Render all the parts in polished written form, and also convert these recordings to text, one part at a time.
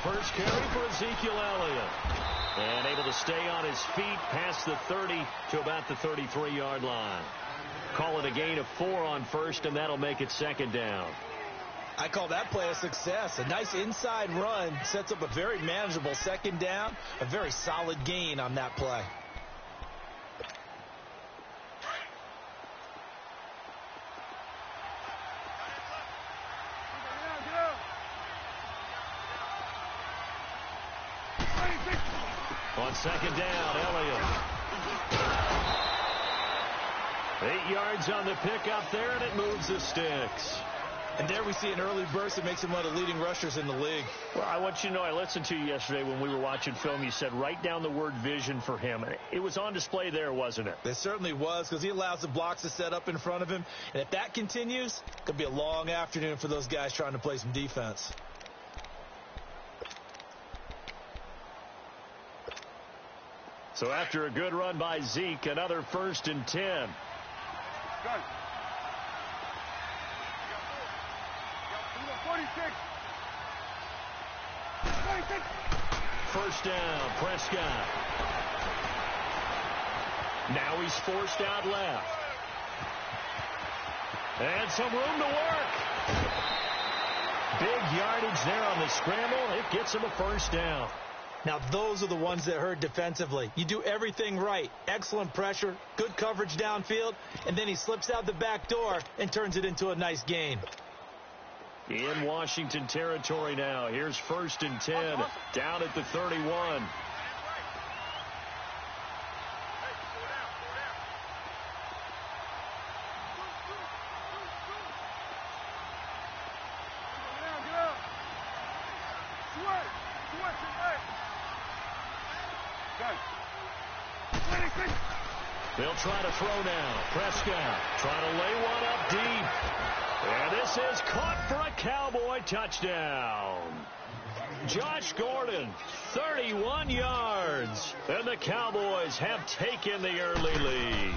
first carry for Ezekiel Elliott. And able to stay on his feet past the 30 to about the 33-yard line. Call it a gain of 4 on first, and that'll make it second down. I call that play a success. A nice inside run sets up a very manageable second down. A very solid gain on that play. On second down, Elliott. 8 yards on the pickup there, and it moves the sticks. And there we see an early burst that makes him one of the leading rushers in the league. Well, I want you to know, I listened to you yesterday when we were watching film. You said write down the word vision for him. It was on display there, wasn't it? It certainly was, because he allows the blocks to set up in front of him. And if that continues, it could be a long afternoon for those guys trying to play some defense. So after a good run by Zeke, another 1st and 10. Good. 46. First down, Prescott. Now he's forced out left. And some room to work. Big yardage there on the scramble. It gets him a first down. Now, those are the ones that hurt defensively. You do everything right. Excellent pressure, good coverage downfield, and then he slips out the back door and turns it into a nice gain. In Washington territory now. Here's 1st and 10, down at the 31. They'll try to throw now. Prescott trying to lay one up deep. And this is caught for a Cowboy touchdown. Josh Gordon, 31 yards. And the Cowboys have taken the early lead.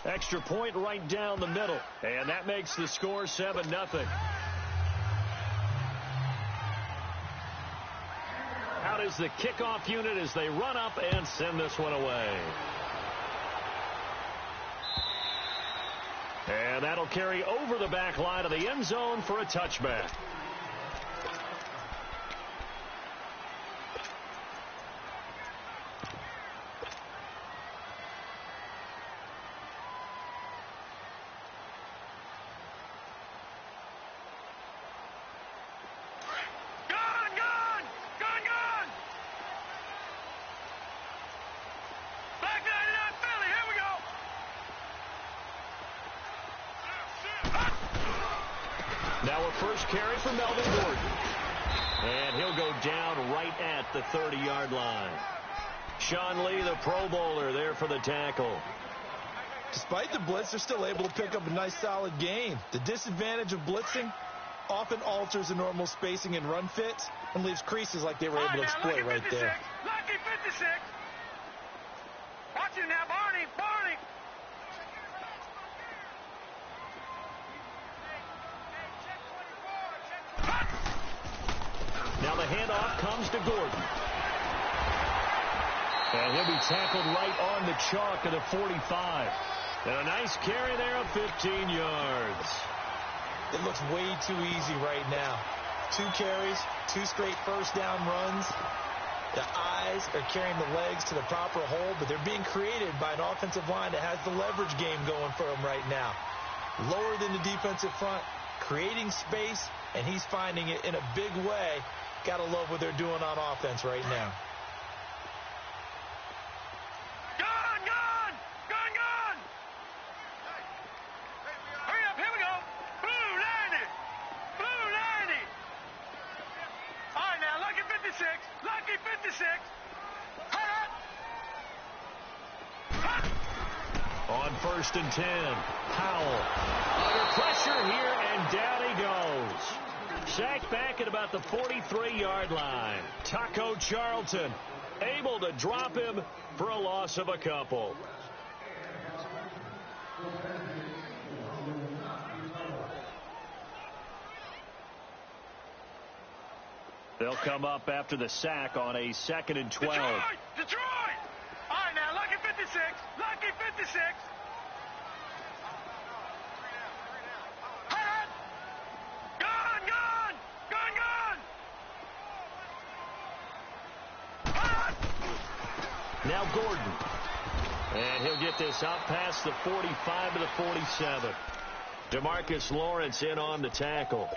Extra point right down the middle. And that makes the score 7-0. Out is the kickoff unit as they run up and send this one away. And that'll carry over the back line of the end zone for a touchback. Now a first carry for Melvin Gordon. And he'll go down right at the 30-yard line. Sean Lee, the Pro Bowler, there for the tackle. Despite the blitz, they're still able to pick up a nice solid gain. The disadvantage of blitzing often alters the normal spacing and run fits and leaves creases like they were able to exploit right there. Lucky 56. Watch him now, Barney. Barney. Now the handoff comes to Gordon. And he'll be tackled right on the chalk of the 45. And a nice carry there of 15 yards. It looks way too easy right now. 2 carries, 2 straight first down runs. The eyes are carrying the legs to the proper hole, but they're being created by an offensive line that has the leverage game going for them right now. Lower than the defensive front, creating space, and he's finding it in a big way. Gotta love what they're doing on offense right now. Gone! Hurry up, here we go. Blue 90. All right, now, lucky 56. On 1st and 10, Powell under pressure here, and down he goes. Sacked back at about the 43-yard line. Taco Charlton able to drop him for a loss of a couple. They'll come up after the sack on a 2nd and 12. Detroit! All right, now, lucky 56. Lucky 56. Hot! Gone! Hot! Now Gordon. And he'll get this up past the 45 to the 47. DeMarcus Lawrence in on the tackle.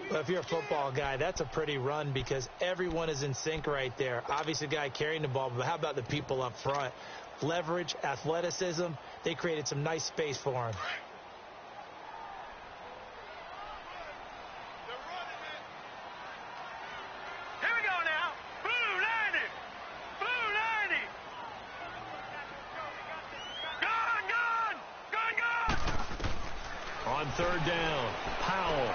Well, if you're a football guy, that's a pretty run because everyone is in sync right there. Obviously, the guy carrying the ball, but how about the people up front? Leverage, athleticism, they created some nice space for him. Here we go now. Blue 90. Blue 90. Gone! On 3rd down, Powell.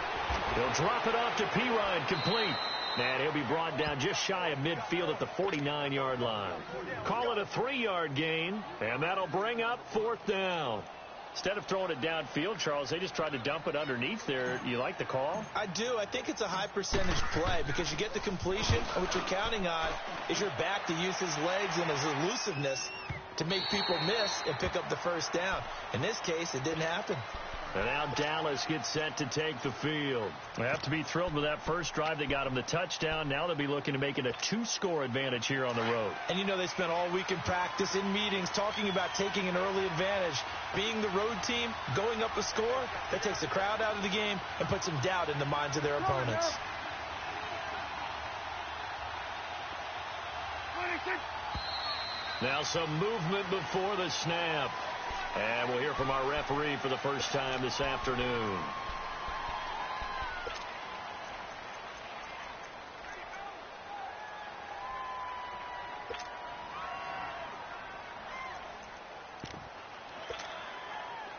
He'll drop it off to Pirine, complete. And he'll be brought down just shy of midfield at the 49-yard line. Call it a 3-yard gain, and that'll bring up 4th down. Instead of throwing it downfield, Charles, they just tried to dump it underneath there. You like the call? I do. I think it's a high percentage play because you get the completion, and what you're counting on is your back to use his legs and his elusiveness to make people miss and pick up the 1st down. In this case, it didn't happen. And now Dallas gets set to take the field. They have to be thrilled with that first drive. They got him the touchdown. Now they'll be looking to make it a 2-score advantage here on the road. And you know they spent all week in practice, in meetings, talking about taking an early advantage. Being the road team, going up a score, that takes the crowd out of the game and puts some doubt in the minds of their opponents. Now some movement before the snap. And we'll hear from our referee for the first time this afternoon.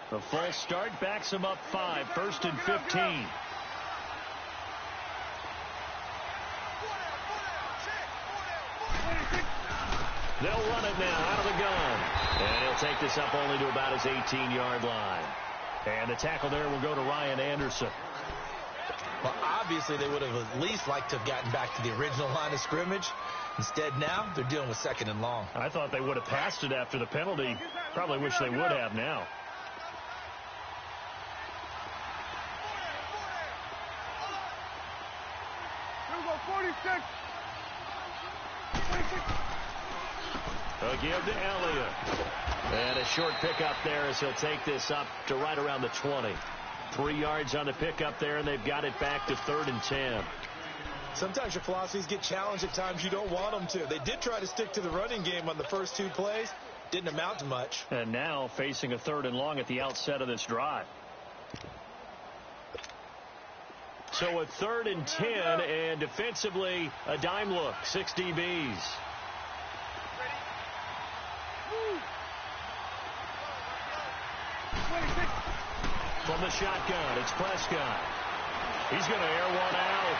The false start backs him up 5, 1st and 15. They'll run it now out of the gun. And he'll take this up only to about his 18-yard line. And the tackle there will go to Ryan Anderson. Well, obviously they would have at least liked to have gotten back to the original line of scrimmage. Instead now, they're dealing with 2nd and long. I thought they would have passed it after the penalty. Probably wish they would have now. Here we go, 46. They'll give to Elliott. And a short pickup there as he'll take this up to right around the 20. 3 yards on the pickup there, and they've got it back to 3rd and 10. Sometimes your philosophies get challenged at times you don't want them to. They did try to stick to the running game on the first 2 plays. Didn't amount to much. And now facing a 3rd and long at the outset of this drive. So a 3rd and 10, and defensively a dime look. 6 DBs. From the shotgun, it's Prescott. He's going to air one out.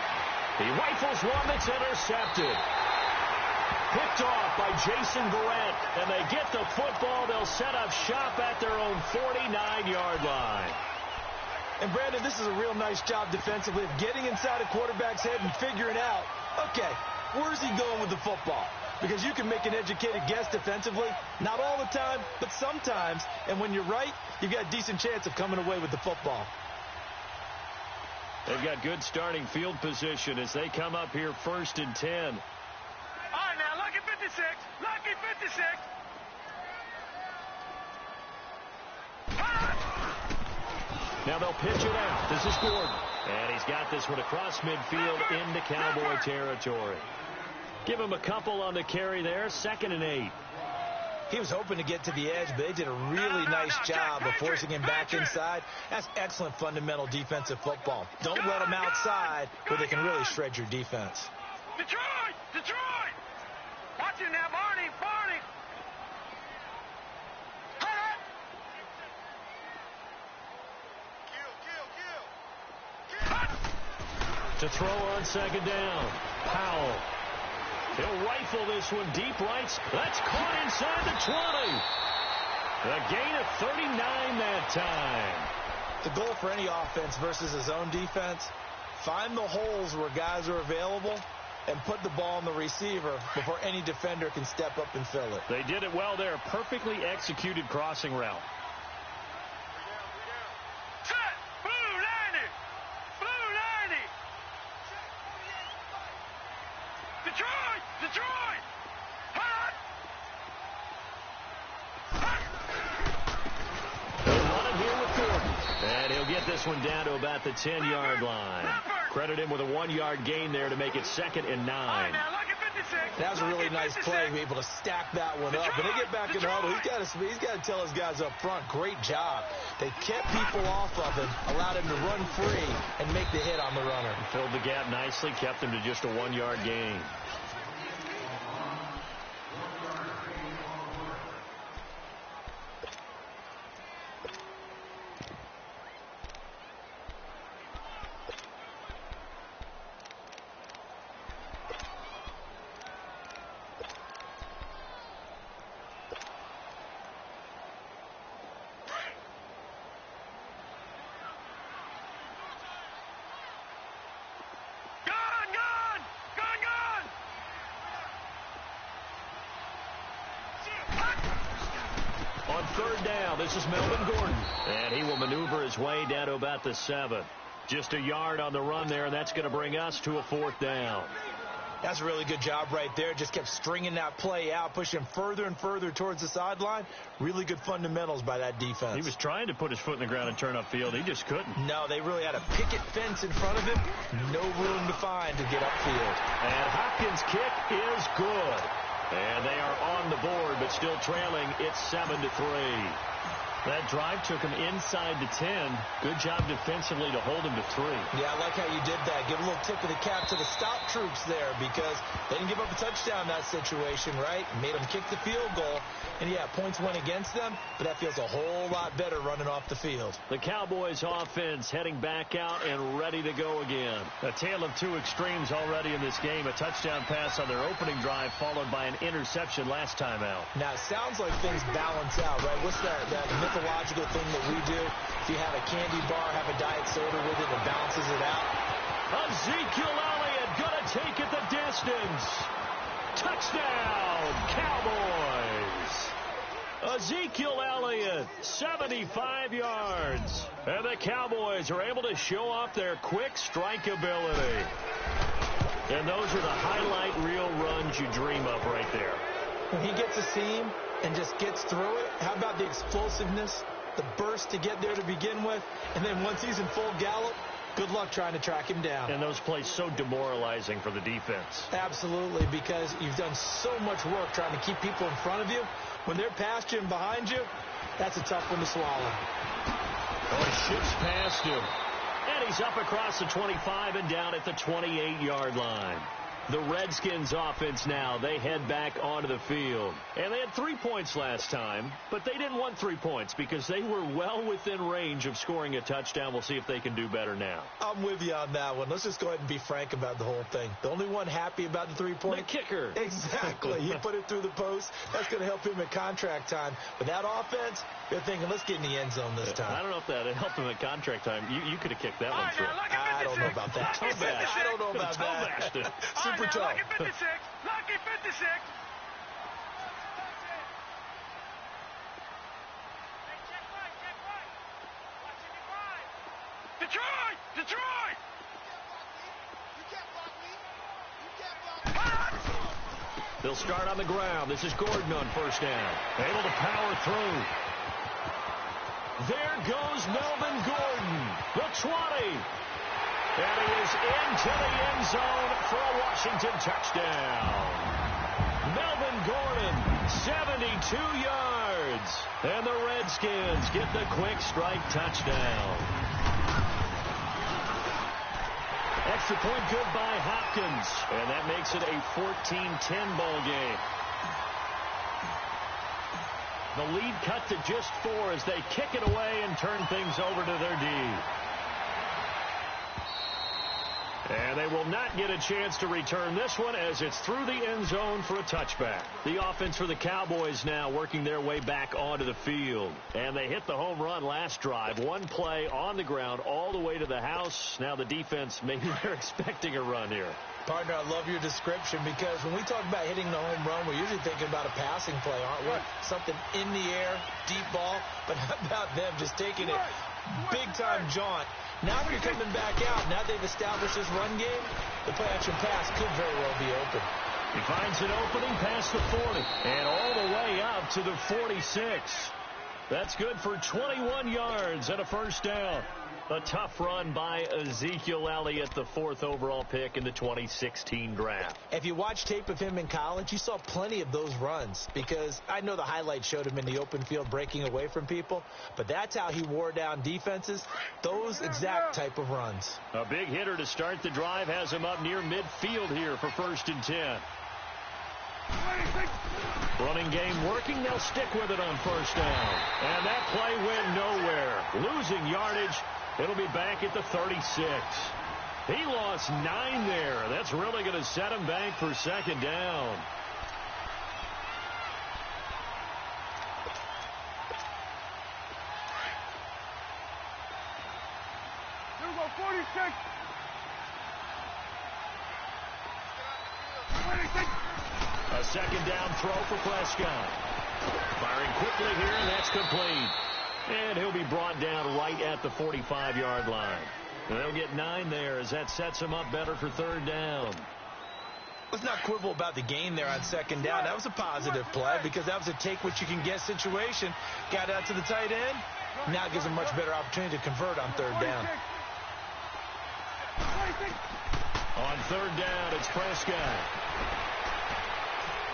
He rifles one that's intercepted. Picked off by Jason Barrett, and they get the football. They'll set up shop at their own 49-yard line. And, Brandon, this is a real nice job defensively of getting inside a quarterback's head and figuring out, okay, where's he going with the football? Because you can make an educated guess defensively, not all the time, but sometimes. And when you're right, you've got a decent chance of coming away with the football. They've got good starting field position as they come up here 1st and 10. All right, now, lucky 56. Lucky 56. Now they'll pitch it out. This is Gordon. And he's got this one across midfield into Cowboy territory. Give him a couple on the carry there. 2nd and 8. He was hoping to get to the edge, but they did a really nice job of forcing him back inside. That's excellent fundamental defensive football. Don't let them outside where they can really shred your defense. Detroit! Detroit! Watch it now, Barney! Barney! To throw on 2nd down. Powell. He'll rifle this one deep right. That's caught inside the 20. A gain of 39 that time. The goal for any offense versus his own defense, Find the holes where guys are available and put the ball on the receiver before any defender can step up and fill it. They did it well there. Perfectly executed crossing route. Set. Blue 90. Blue 90. Detroit. Detroit. Hot. Running here with Gordon. And he'll get this one down to about the 10-yard line. Credit him with a 1-yard gain there to make it 2nd and 9. All right, now, lucky 56. That was a really nice play, be able to stack that one up. When they get back in the huddle, he's got to tell his guys up front, great job. They kept people off of him, allowed him to run free, and make the hit on the runner. Filled the gap nicely, kept him to just a 1-yard gain. On 3rd down, this is Melvin Gordon. And he will maneuver his way down to about the 7. Just a yard on the run there, and that's going to bring us to a 4th down. That's a really good job right there. Just kept stringing that play out, pushing him further and further towards the sideline. Really good fundamentals by that defense. He was trying to put his foot in the ground and turn upfield. He just couldn't. No, they really had a picket fence in front of him. No room to find to get upfield. And Hopkins' kick is good. And they are on the board, but still trailing. It's 7-3. That drive took him inside the 10. Good job defensively to hold him to 3. Yeah, I like how you did that. Give a little tip of the cap to the stop troops there because they didn't give up a touchdown in that situation, right? Made them kick the field goal. And, yeah, points went against them, but that feels a whole lot better running off the field. The Cowboys offense heading back out and ready to go again. A tale of two extremes already in this game. A touchdown pass on their opening drive followed by an interception last time out. Now, it sounds like things balance out, right? What's that mythological thing that we do? If you have a candy bar, have a diet soda with it, it balances it out. Ezekiel Elliott gonna take it the distance. Touchdown, Cowboys. Ezekiel Elliott, 75 yards. And the Cowboys are able to show off their quick strike ability. And those are the highlight reel runs you dream of right there. When he gets a seam and just gets through it, how about the explosiveness, the burst to get there to begin with, and then once he's in full gallop, good luck trying to track him down. And those plays so demoralizing for the defense. Absolutely, because you've done so much work trying to keep people in front of you. When they're past you and behind you, that's a tough one to swallow. Oh, he shifts past him. And he's up across the 25 and down at the 28-yard line. The Redskins offense now, they head back onto the field. And they had 3 points last time, but they didn't want 3 points because they were well within range of scoring a touchdown. We'll see if they can do better now. I'm with you on that one. Let's just go ahead and be frank about the whole thing. The only one happy about the 3-point? The kicker. Exactly. He put it through the post. That's going to help him at contract time. But that offense, they're thinking, let's get in the end zone this time. I don't know if that helped him at contract time. You could have kicked that one through. I don't know about that. I don't know about that. Super tough. Lucky 56. Lucky 56. Detroit! Detroit! They'll start on the ground. This is Gordon on first down. Able to power through. There goes Melvin Gordon. The 20. And he is into the end zone for a Washington touchdown. Melvin Gordon, 72 yards. And the Redskins get the quick strike touchdown. Extra point good by Hopkins. And that makes it a 14-10 ball game. The lead cut to just 4 as they kick it away and turn things over to their D. And they will not get a chance to return this one as it's through the end zone for a touchback. The offense for the Cowboys now working their way back onto the field. And they hit the home run last drive. One play on the ground all the way to the house. Now the defense, maybe they're expecting a run here. Partner, I love your description because when we talk about hitting the home run, we're usually thinking about a passing play, aren't we? Something in the air, deep ball. But how about them just taking it big-time jaunt? Now they're coming back out. Now they've established this run game. The play-action pass could very well be open. He finds an opening past the 40 and all the way up to the 46. That's good for 21 yards and a first down. A tough run by Ezekiel Elliott, the 4th overall pick in the 2016 draft. If you watch tape of him in college, you saw plenty of those runs because I know the highlights showed him in the open field breaking away from people, but that's how he wore down defenses, those exact type of runs. A big hitter to start the drive has him up near midfield here for 1st and 10. Running game working. They'll stick with it on 1st down. And that play went nowhere. Losing yardage. It'll be back at the 36. He lost 9 there. That's really going to set him back for 2nd down. Here we go, 46. 46. A 2nd down throw for Prescott. Firing quickly here, and that's complete. And he'll be brought down right at the 45-yard line. And they'll get 9 there as that sets him up better for 3rd down. Let's not quibble about the gain there on 2nd down. That was a positive play because that was a take-what-you-can-get situation. Got out to the tight end. Now it gives him much better opportunity to convert on 3rd down. On 3rd down, it's Prescott.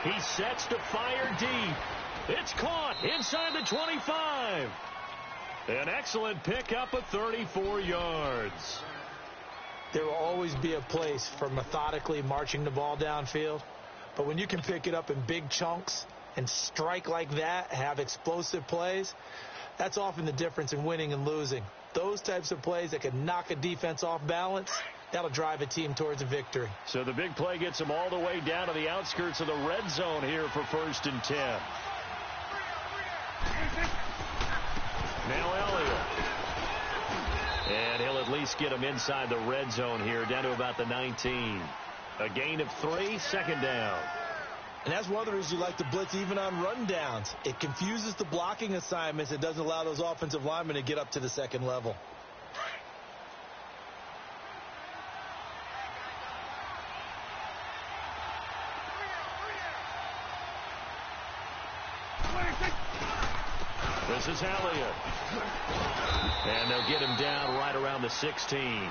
He sets to fire deep. It's caught inside the 25. An excellent pickup of 34 yards. There will always be a place for methodically marching the ball downfield. But when you can pick it up in big chunks and strike like that, have explosive plays, that's often the difference in winning and losing. Those types of plays that can knock a defense off balance, that'll drive a team towards a victory. So the big play gets them all the way down to the outskirts of the red zone here for 1st and 10. Now Elliott. And he'll at least get him inside the red zone here, down to about the 19. A gain of 3, 2nd down. And that's one of the reasons you like to blitz even on run downs. It confuses the blocking assignments. It doesn't allow those offensive linemen to get up to the 2nd level. This is Elliott. And they'll get him down right around the 16.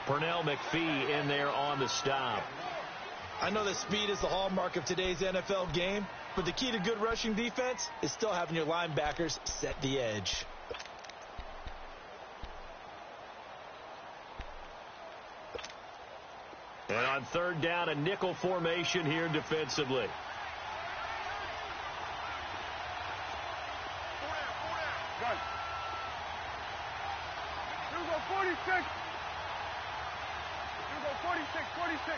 Pernell McPhee in there on the stop. I know that speed is the hallmark of today's NFL game, but the key to good rushing defense is still having your linebackers set the edge. And on 3rd down, a nickel formation here defensively. Good. Here we go, 46. Here we go, 46, 46.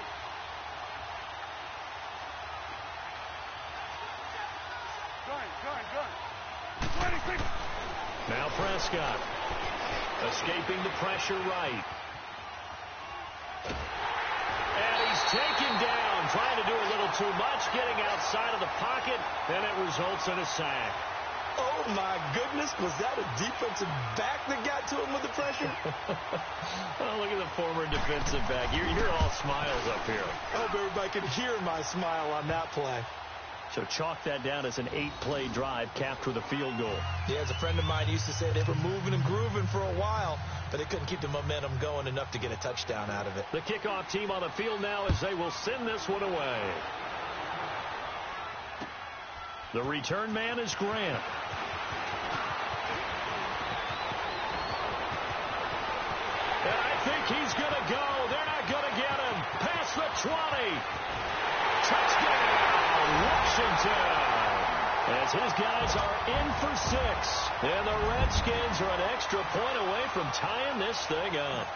Good. 26. Now Prescott. Escaping the pressure right. And he's taken down, trying to do a little too much, getting outside of the pocket, and it results in a sack. Oh, my goodness. Was that a defensive back that got to him with the pressure? Oh, look at the former defensive back. You're all smiles up here. I hope everybody can hear my smile on that play. So chalk that down as an 8-play drive capped with a field goal. Yeah, as a friend of mine used to say, they were moving and grooving for a while, but they couldn't keep the momentum going enough to get a touchdown out of it. The kickoff team on the field now as they will send this one away. The return man is Grant. And I think he's going to go. They're not going to get him. Past the 20. Touchdown, Washington. As his guys are in for 6. And the Redskins are an extra point away from tying this thing up.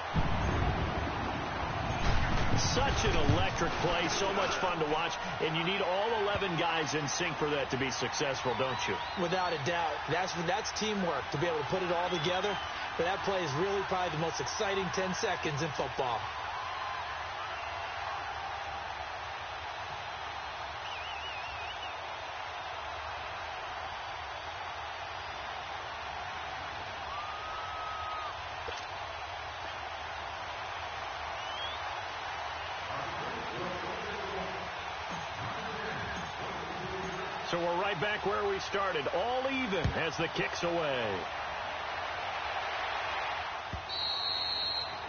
Such an electric play, so much fun to watch, and you need all 11 guys in sync for that to be successful, don't you? Without a doubt. That's teamwork, to be able to put it all together. But that play is really probably the most exciting 10 seconds in football. So we're right back where we started, all even as the kick's away.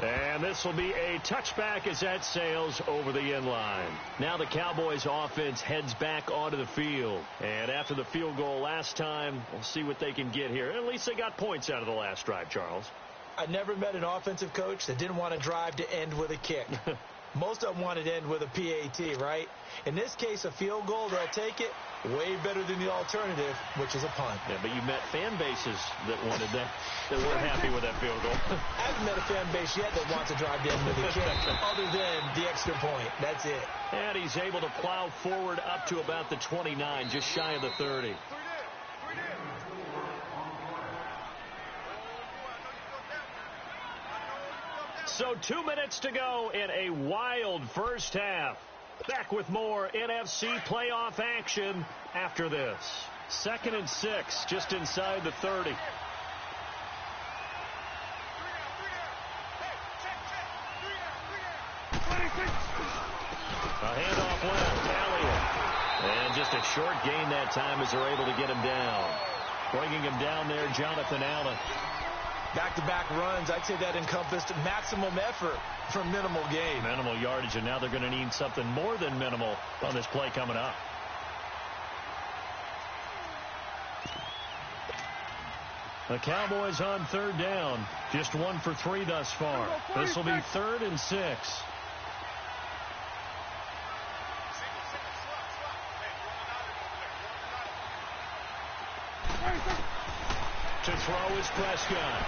And this will be a touchback as that sails over the end line. Now the Cowboys offense heads back onto the field. And after the field goal last time, we'll see what they can get here. At least they got points out of the last drive, Charles. I never met an offensive coach that didn't want to drive to end with a kick. Most of them wanted to end with a PAT, right? In this case, a field goal, they'll take it. Way better than the alternative, which is a punt. Yeah, but you met fan bases that wanted that weren't happy with that field goal. I haven't met a fan base yet that wants to drive to end with a kick, other than the extra point. That's it. And he's able to plow forward up to about the 29, just shy of the 30. So 2 minutes to go in a wild first half. Back with more NFC playoff action after this. 2nd and 6, just inside the 30. A handoff left, Elliott. And just a short gain that time as they're able to get him down. Bringing him down there, Jonathan Allen. Back-to-back runs, I'd say that encompassed maximum effort for minimal gain. Minimal yardage, and now they're going to need something more than minimal on this play coming up. The Cowboys on 3rd down. Just 1 for 3 thus far. This will be 3rd and 6. To throw is Prescott.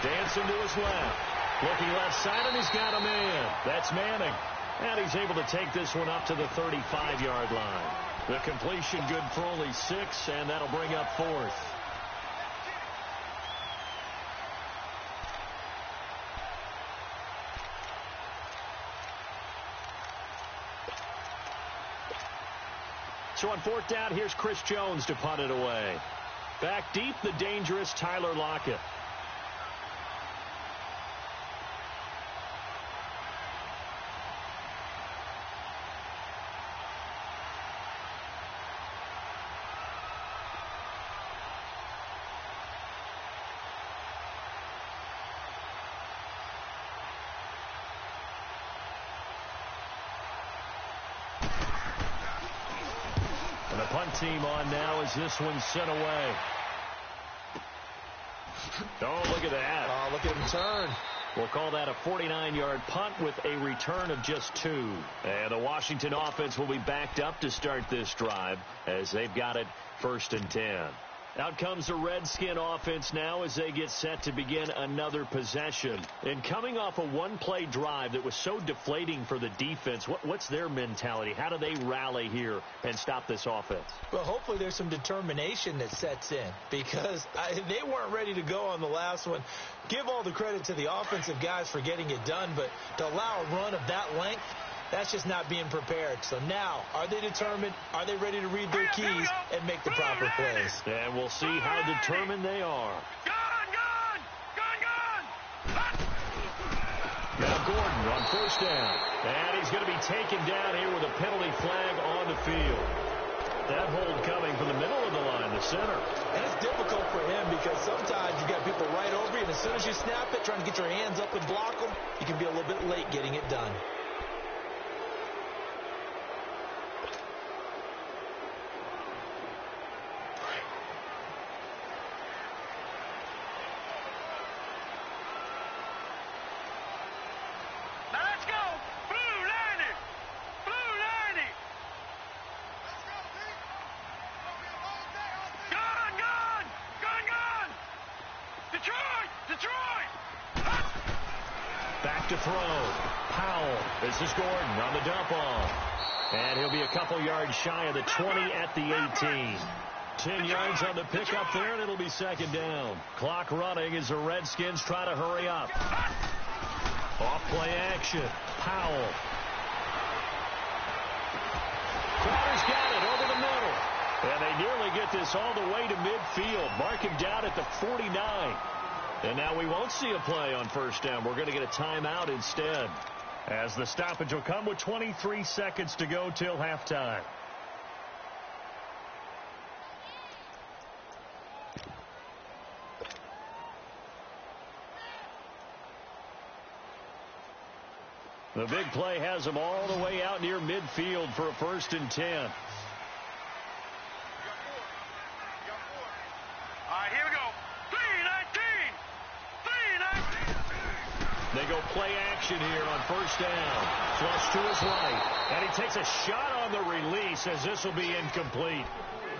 Dancing to his left. Looking left side, and he's got a man. That's Manning. And he's able to take this one up to the 35-yard line. The completion good for only 6, and that'll bring up 4th. So on 4th down, here's Chris Jones to punt it away. Back deep, the dangerous Tyler Lockett. And the punt team on now as this one's sent away. Oh, look at that. Oh, look at him turn. We'll call that a 49-yard punt with a return of just 2. And the Washington offense will be backed up to start this drive as they've got it 1st and 10. Out comes the Redskin offense now as they get set to begin another possession. And coming off a one-play drive that was so deflating for the defense, what's their mentality? How do they rally here and stop this offense? Well, hopefully there's some determination that sets in because they weren't ready to go on the last one. Give all the credit to the offensive guys for getting it done, but to allow a run of that length, that's just not being prepared. So now, are they determined? Are they ready to read their keys and make the proper plays? And we'll see how determined they are. Gone! Now Gordon on 1st down. And he's going to be taken down here with a penalty flag on the field. That hold coming from the middle of the line, the center. And it's difficult for him because sometimes you've got people right over you, and as soon as you snap it, trying to get your hands up and block them, you can be a little bit late getting it done. Back to throw. Powell. This is Gordon on the dump off. And he'll be a couple yards shy of the 20 at the 18. 10 yards on the pickup there, and it'll be second down. Clock running as the Redskins try to hurry up. Off play action. Powell. Crowder's got it over the middle. And they nearly get this all the way to midfield. Mark him down at the 49. And now we won't see a play on first down. We're going to get a timeout instead, as the stoppage will come with 23 seconds to go till halftime. The big play has them all the way out near midfield for a 1st and 10. All right, here we go. 3-19. 3-19. They go play action here on first down. Flush to his right. And he takes a shot on the release, as this will be incomplete.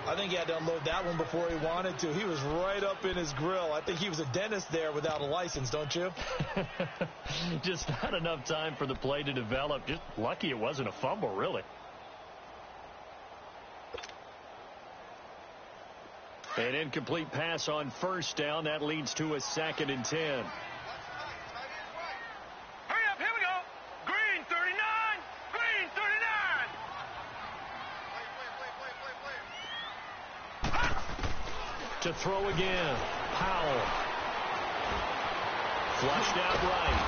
I think he had to unload that one before he wanted to. He was right up in his grill. I think he was a dentist there without a license, don't you? Just not enough time for the play to develop. Just lucky it wasn't a fumble, really. An incomplete pass on first down. That leads to a 2nd and 10. Hurry up, here we go. Green 39. Green 39. To throw again. Powell. Flushed out right.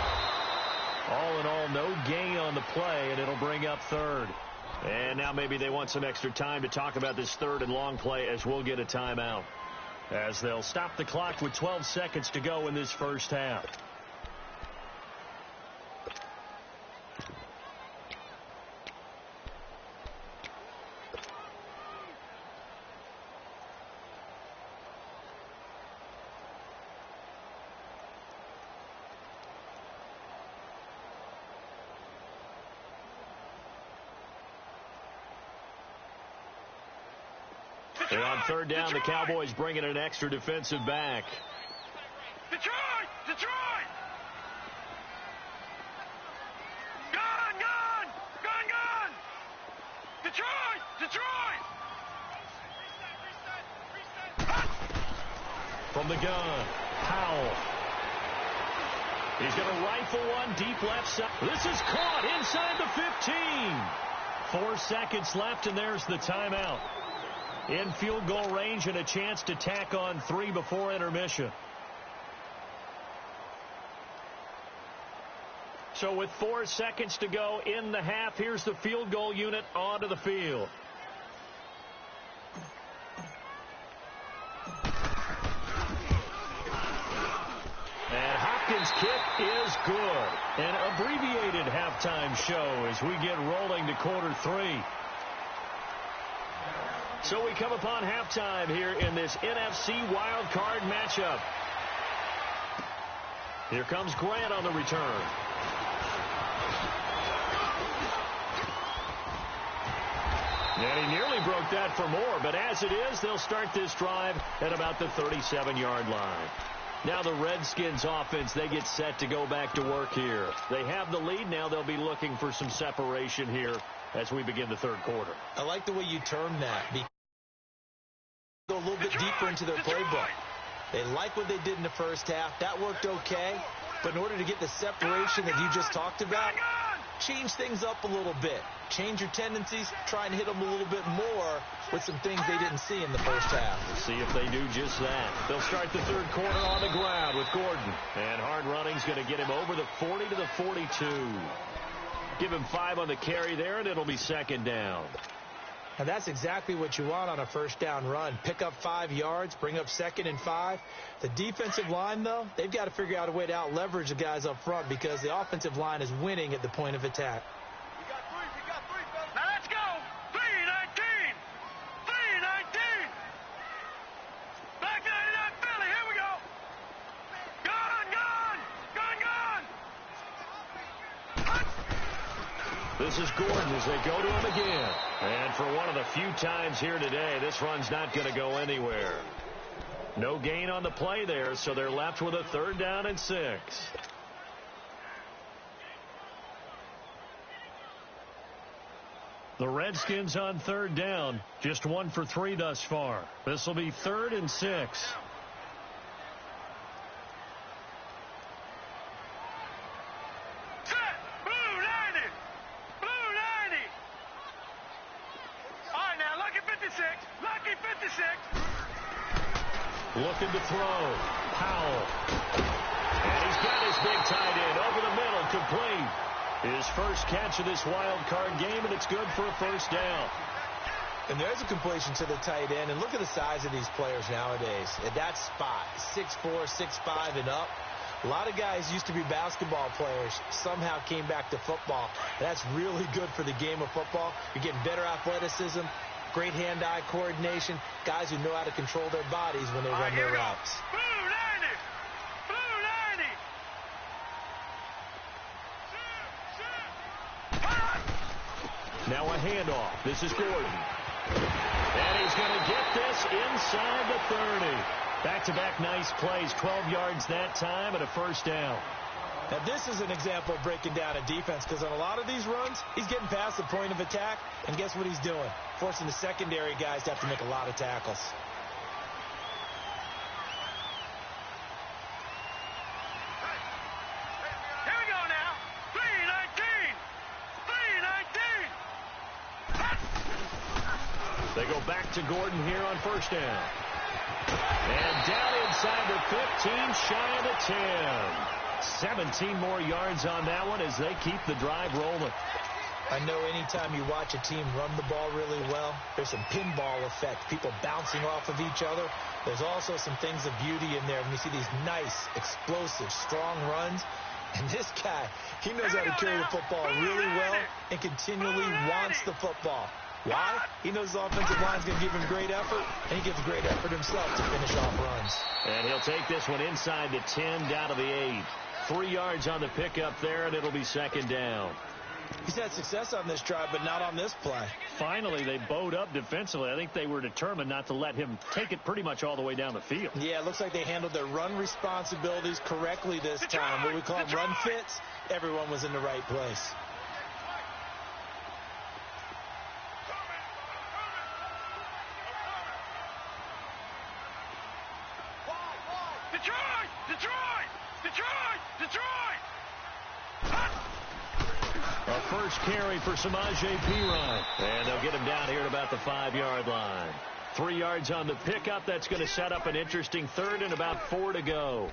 All in all, no gain on the play, and it'll bring up 3rd. And now maybe they want some extra time to talk about this 3rd and long play, as we'll get a timeout, as they'll stop the clock with 12 seconds to go in this first half. And on 3rd down, the Cowboys bring in an extra defensive back. Detroit! Detroit! Gun! Gun! Gun! Gun! Detroit! Detroit! From the gun, Powell. He's going to rifle one deep left side. This is caught inside the 15. 4 seconds left, and there's the timeout. In field goal range and a chance to tack on 3 before intermission. So with 4 seconds to go in the half, here's the field goal unit onto the field. And Hopkins' kick is good. An abbreviated halftime show as we get rolling to quarter 3. So we come upon halftime here in this NFC wildcard matchup. Here comes Grant on the return. And he nearly broke that for more, but as it is, they'll start this drive at about the 37-yard line. Now the Redskins offense, they get set to go back to work here. They have the lead. Now they'll be looking for some separation here as we begin the 3rd quarter. I like the way you term that. Go a little bit deeper into their playbook. They like what they did in the first half. That worked okay. But in order to get the separation that you just talked about, change things up a little bit. Change your tendencies. Try and hit them a little bit more with some things they didn't see in the first half. We'll see if they do just that. They'll start the 3rd quarter on the ground with Gordon. And hard running's going to get him over the 40 to the 42. Give him 5 on the carry there, and it'll be 2nd down. And that's exactly what you want on a first down run. Pick up 5 yards, bring up 2nd and 5. The defensive line, though, they've got to figure out a way to out-leverage the guys up front because the offensive line is winning at the point of attack. We got three, fellas. Now let's go. 3-19. 3-19. Back 99 Philly. Here we go. Gun, gun. Gun, gun. This is Gordon as they go to him again. And for one of the few times here today, this run's not going to go anywhere. No gain on the play there, so they're left with a 3rd down and 6. The Redskins on third down. Just 1 for 3 thus far. This will be 3rd and 6. Set. Blue 90. Blue 90. All right, now, Lucky 56. Lucky 56. Looking to throw. Powell. And he's got his big tight end over the middle, complete. His first catch of this wild card game, and it's good for a first down. And there's a completion to the tight end. And look at the size of these players nowadays. At that spot, 6'4", 6'5", and up. A lot of guys used to be basketball players, somehow came back to football. That's really good for the game of football. You're getting better athleticism, great hand-eye coordination, guys who know how to control their bodies when they run their routes. Blue 90. Blue 90. Now a handoff. This is Gordon. And he's going to get this inside the 30. Back-to-back nice plays, 12 yards that time, and a first down. Now, this is an example of breaking down a defense, because on a lot of these runs, he's getting past the point of attack, and guess what he's doing? Forcing the secondary guys to have to make a lot of tackles. Here we go now. 3-19. 3-19. They go back to Gordon here on first down. And down inside the 15, shy of the 10. 17 more yards on that one as they keep the drive rolling. I know anytime you watch a team run the ball really well, there's some pinball effect, people bouncing off of each other. There's also some things of beauty in there when you see these nice, explosive, strong runs. And this guy, he knows how to carry the football really well and continually wants the football. Why? He knows the offensive line's going to give him great effort, and he gives great effort himself to finish off runs. And he'll take this one inside the 10, down to the 8. 3 yards on the pickup there, and it'll be second down. He's had success on this drive, but not on this play. Finally, they bowed up defensively. I think they were determined not to let him take it pretty much all the way down the field. Yeah, it looks like they handled their run responsibilities correctly this time. What we call them run fits, everyone was in the right place. Detroit! Detroit! Detroit! Detroit! A first carry for Samaje Perine. And they'll get him down here at about the 5-yard line. 3 yards on the pickup. That's going to set up an interesting third and about 4 to go.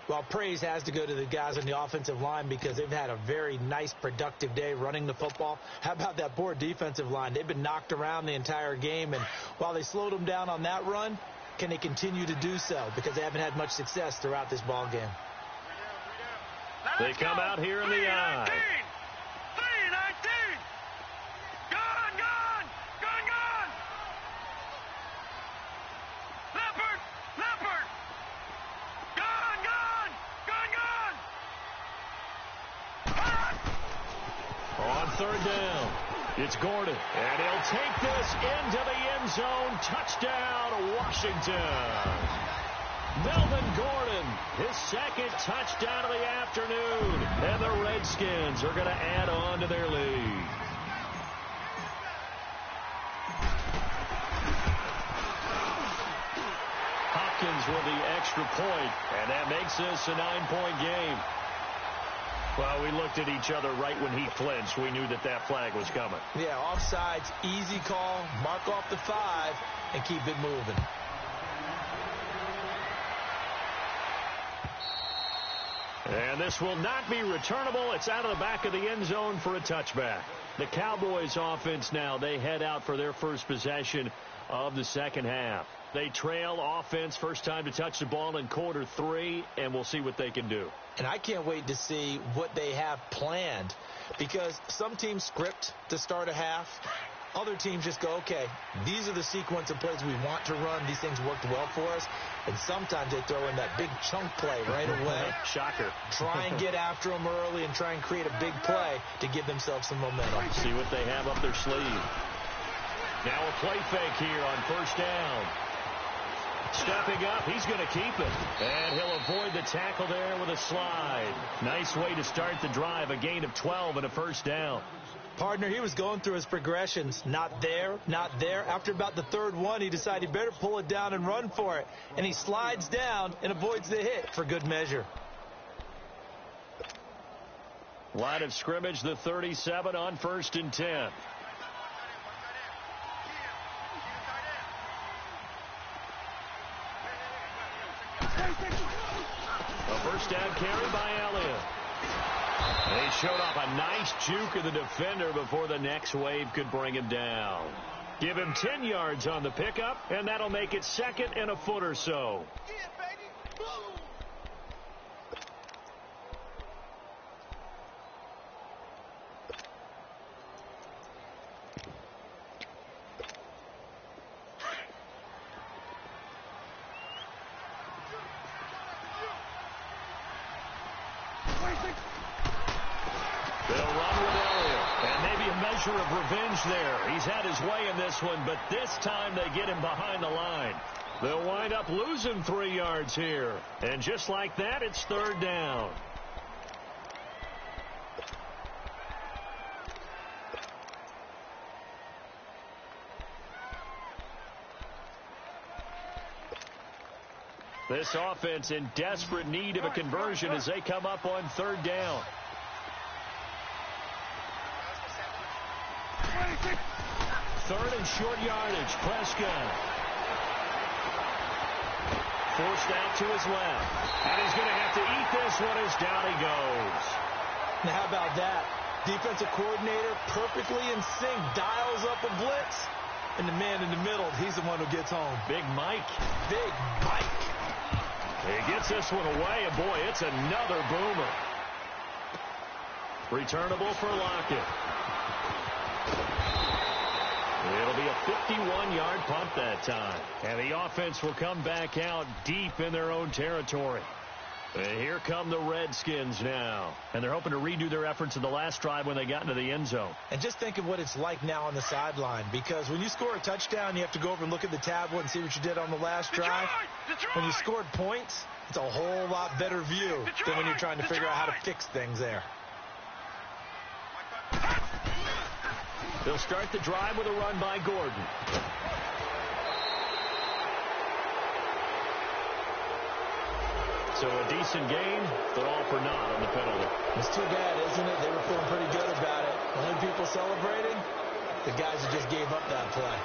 Well, praise has to go to the guys on the offensive line because they've had a very nice, productive day running the football. How about that poor defensive line? They've been knocked around the entire game, and while they slowed them down on that run, can they continue to do so? Because they haven't had much success throughout this ball game. They come out here in the eye. 3-19. 3-19. Gone, gone, gone, gone. Leopard, leopard. Gone, gone, gone, gone. On third down, it's Gordon. And he'll take this into the end zone. Touchdown, Washington. Melvin Gordon, his second touchdown of the afternoon. And the Redskins are going to add on to their lead. Hopkins with the extra point, and that makes this a 9-point game. Well, we looked at each other right when he flinched. We knew that that flag was coming. Yeah, offsides, easy call, mark off the 5, and keep it moving. And this will not be returnable. It's out of the back of the end zone for a touchback. The Cowboys offense now, they head out for their first possession of the second half. They trail offense, first time to touch the ball in quarter 3, and we'll see what they can do. And I can't wait to see what they have planned, because some teams script to start a half. Other teams just go, okay, these are the sequence of plays we want to run. These things worked well for us. And sometimes they throw in that big chunk play right away. Shocker. Try and get after them early and try and create a big play to give themselves some momentum. See what they have up their sleeve. Now a play fake here on first down. Stepping up, he's going to keep it. And he'll avoid the tackle there with a slide. Nice way to start the drive, a gain of 12 and a first down. Partner, he was going through his progressions. Not there, not there. After about the third one, he decided he better pull it down and run for it. And he slides down and avoids the hit for good measure. Line of scrimmage, the 37 on 1st and 10. A first down carry by Elliott. They showed off a nice juke of the defender before the next wave could bring him down. Give him 10 yards on the pickup, and that'll make it 2nd and a foot or so. Of revenge there. He's had his way in this one, but this time they get him behind the line. They'll wind up losing 3 yards here. And just like that, it's 3rd down. This offense in desperate need of a conversion as they come up on 3rd down. 3rd and short yardage. Prescott forced out to his left. And he's going to have to eat this one as down he goes. Now how about that? Defensive coordinator perfectly in sync, dials up a blitz. And the man in the middle, he's the one who gets home. Big Mike. Big Mike. He gets this one away, and boy, it's another boomer. Returnable for Lockett. It'll be a 51-yard punt that time. And the offense will come back out deep in their own territory. And here come the Redskins now. And they're hoping to redo their efforts in the last drive when they got into the end zone. And just think of what it's like now on the sideline. Because when you score a touchdown, you have to go over and look at the tablet and see what you did on the last drive. When you scored points, it's a whole lot better view than when you're trying to figure out how to fix things there. They'll start the drive with a run by Gordon. So a decent gain, but all for naught on the penalty. It's too bad, isn't it? They were feeling pretty good about it. Only people celebrating, the guys who just gave up that play.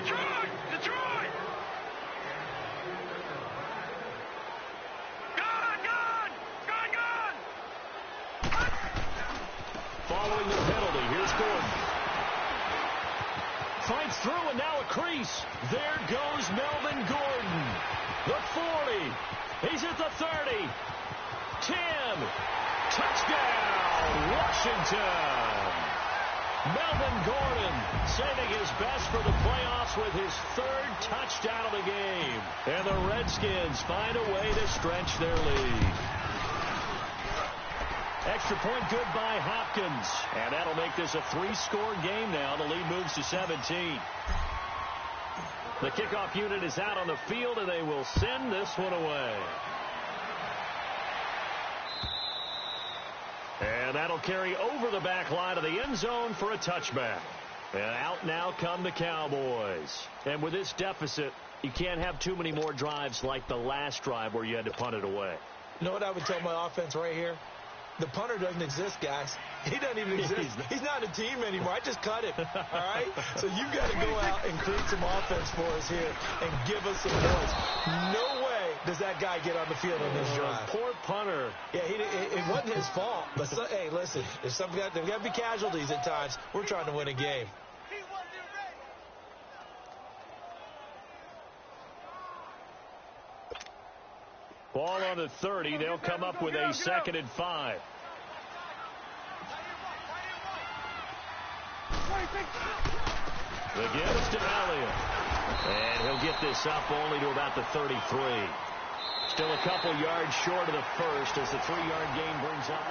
Detroit! Detroit! Following the penalty, here's Gordon. Fights through, and now a crease. There goes Melvin Gordon. The 40. He's at the 30. 10. Touchdown, Washington. Melvin Gordon saving his best for the playoffs with his 3rd touchdown of the game. And the Redskins find a way to stretch their lead. Extra point good by Hopkins. And that'll make this a 3-score game now. The lead moves to 17. The kickoff unit is out on the field, and they will send this one away. And that'll carry over the back line of the end zone for a touchback. And out now come the Cowboys. And with this deficit, you can't have too many more drives like the last drive where you had to punt it away. You know what I would tell my offense right here? The punter doesn't exist, guys. He doesn't even exist. He's not a team anymore. I just cut him, all right? So you've got to go out and create some offense for us here and give us some points. No way does that guy get on the field on this drive. Poor punter. Yeah, it wasn't his fault. But, hey, listen, there's got to be casualties at times. We're trying to win a game. Ball on the 30. They'll come up with a 2nd and 5. The give is to Elliott. And he'll get this up only to about the 33. Still a couple yards short of the first as the 3-yard gain brings up.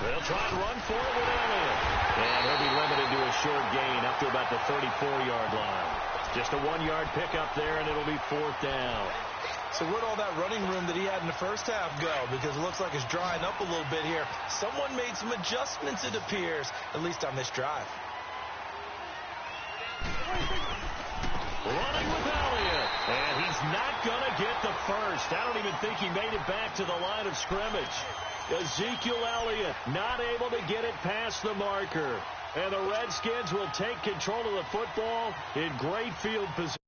They'll try and run for it with Elliott. And he'll be limited to a short gain up to about the 34-yard line. Just a 1-yard pickup there, and it'll be 4th down. So where'd all that running room that he had in the first half go? Because it looks like it's drying up a little bit here. Someone made some adjustments, it appears, at least on this drive. Running with Elliott, and he's not going to get the first. I don't even think he made it back to the line of scrimmage. Ezekiel Elliott not able to get it past the marker. And the Redskins will take control of the football in great field position.